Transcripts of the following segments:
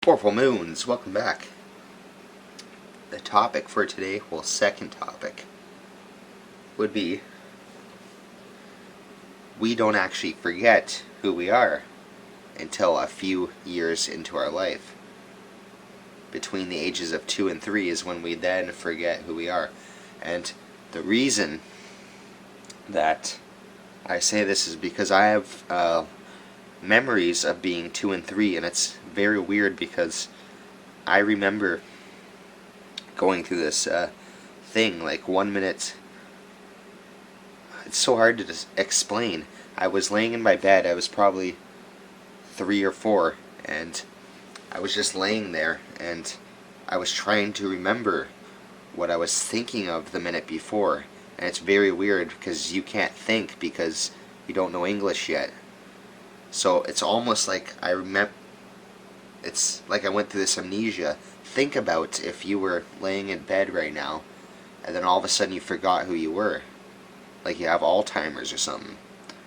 Powerful Moons, welcome back. The topic for today, second topic, would be we don't actually forget who we are until a few years into our life. Between the ages of 2 and 3 is when we then forget who we are. And the reason that I say this is because I have memories of being 2 and 3, and it's very weird because I remember going through this thing, like 1 minute. It's so hard to explain. I was laying in my bed, I was probably 3 or 4, and I was just laying there, and I was trying to remember what I was thinking of the minute before. And it's very weird because you can't think because you don't know English yet. So it's almost like I remember. It's like I went through this amnesia. Think about if you were laying in bed right now, and then all of a sudden you forgot who you were. Like you have Alzheimer's or something,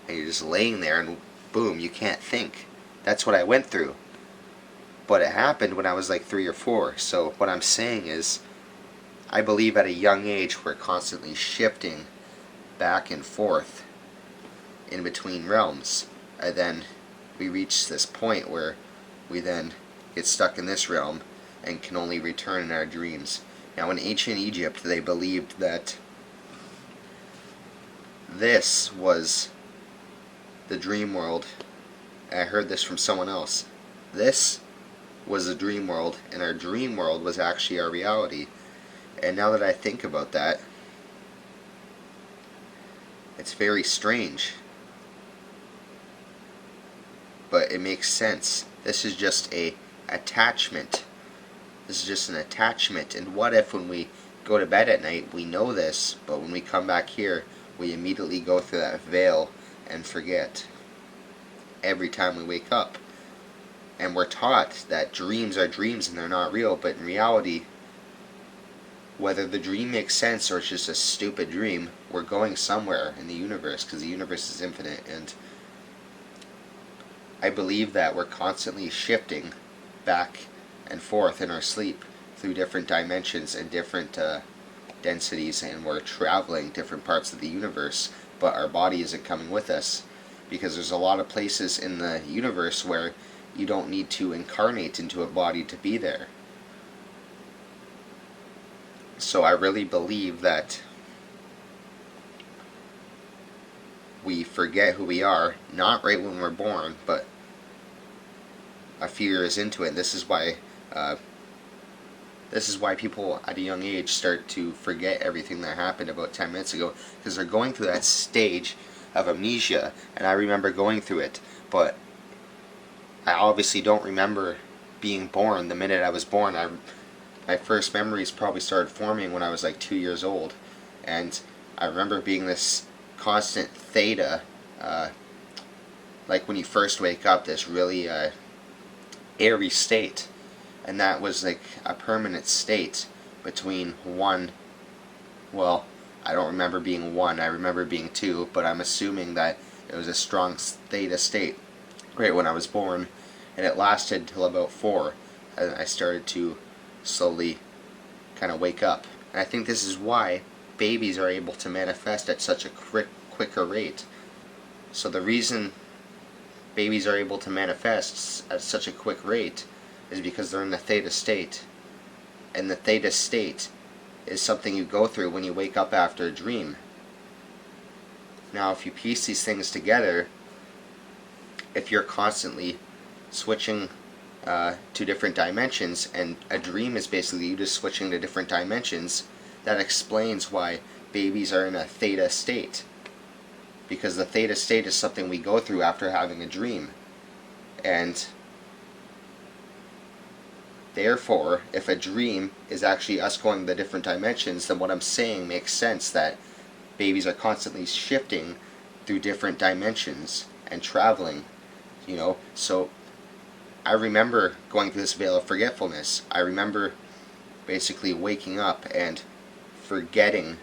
and you're just laying there and boom, you can't think. That's what I went through. But it happened when I was like 3 or 4. So what I'm saying is, I believe at a young age we're constantly shifting back and forth in between realms. And then we reach this point where we then get stuck in this realm and can only return in our dreams. Now in ancient Egypt they believed that this was the dream world. I heard this from someone else. This was the dream world, and our dream world was actually our reality. And now that I think about that, it's very strange. But it makes sense. This is just a attachment. This is just an attachment. And what if when we go to bed at night, we know this, but when we come back here, we immediately go through that veil and forget every time we wake up. And we're taught that dreams are dreams and they're not real, but in reality, whether the dream makes sense or it's just a stupid dream, we're going somewhere in the universe because the universe is infinite. And I believe that we're constantly shifting back and forth in our sleep through different dimensions and different densities, and we're traveling different parts of the universe, but our body isn't coming with us because there's a lot of places in the universe where you don't need to incarnate into a body to be there. So I really believe that we forget who we are, not right when we're born, but a few years into it. And this is why people at a young age start to forget everything that happened about 10 minutes ago, because they're going through that stage of amnesia. And I remember going through it, but I obviously don't remember being born the minute I was born. My first memories probably started forming when I was like 2 years old, and I remember being this constant theta, like when you first wake up, this really airy state, and that was like a permanent state between 1, well, I don't remember being 1, I remember being 2, but I'm assuming that it was a strong theta state right when I was born, and it lasted till about 4, and I started to slowly kind of wake up. And I think this is why babies are able to manifest at such a quicker rate. So the reason babies are able to manifest at such a quick rate is because they're in the theta state. And the theta state is something you go through when you wake up after a dream. Now if you piece these things together, if you're constantly switching to different dimensions, and a dream is basically you just switching to different dimensions, that explains why babies are in a theta state. Because the theta state is something we go through after having a dream. And therefore, if a dream is actually us going to the different dimensions, then what I'm saying makes sense, that babies are constantly shifting through different dimensions and traveling, so I remember going through this veil of forgetfulness. I remember basically waking up and forgetting,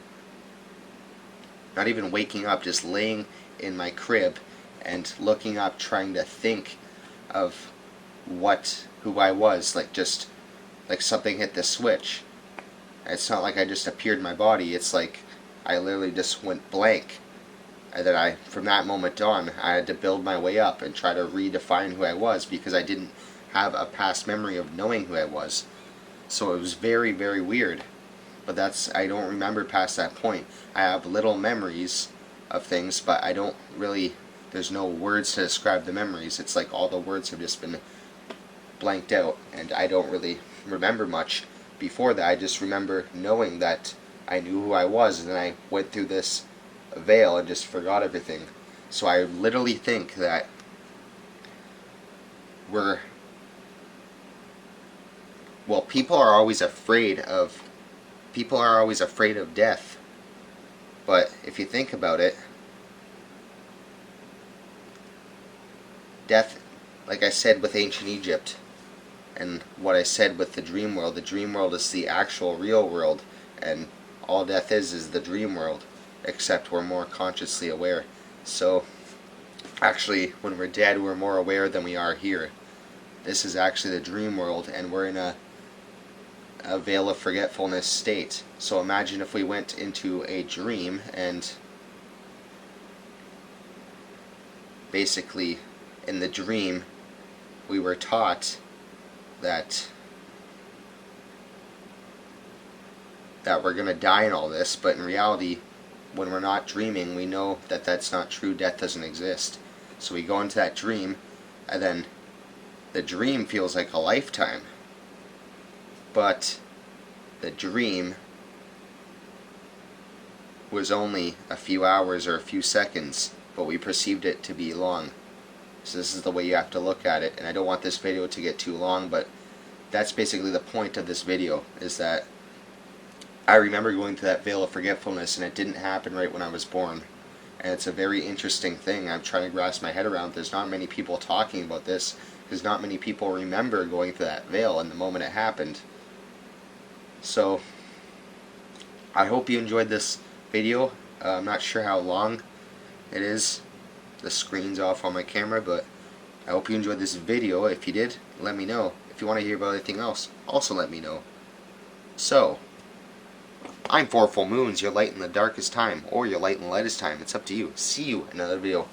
not even waking up, just laying in my crib and looking up trying to think of who I was, like just like something hit the switch. It's not like I just appeared in my body, it's like I literally just went blank. And then from that moment on, I had to build my way up and try to redefine who I was because I didn't have a past memory of knowing who I was. So it was very, very weird. But I don't remember past that point. I have little memories of things, but I don't really, there's no words to describe the memories. It's like all the words have just been blanked out, and I don't really remember much before that. I just remember knowing that I knew who I was, and then I went through this veil and just forgot everything. So I literally think that people are always afraid of death. But if you think about it, death, like I said with ancient Egypt, and what I said with the dream world is the actual real world, and all death is the dream world, except we're more consciously aware. So actually, when we're dead, we're more aware than we are here. This is actually the dream world, and we're in a veil of forgetfulness state. So imagine if we went into a dream, and basically in the dream we were taught that we're going to die and all this, but in reality, when we're not dreaming, we know that that's not true. Death doesn't exist. So we go into that dream, and then the dream feels like a lifetime. But the dream was only a few hours or a few seconds, but we perceived it to be long. So this is the way you have to look at it. And I don't want this video to get too long, but that's basically the point of this video, is that I remember going through that veil of forgetfulness, and it didn't happen right when I was born. And it's a very interesting thing. I'm trying to grasp my head around. There's not many people talking about this, because not many people remember going through that veil and the moment it happened. So I hope you enjoyed this video. I'm not sure how long it is. The screen's off on my camera, but I hope you enjoyed this video. If you did, let me know. If you want to hear about anything else, also let me know. So, I'm Four Full Moons, your light in the darkest time, or your light in the lightest time. It's up to you. See you in another video.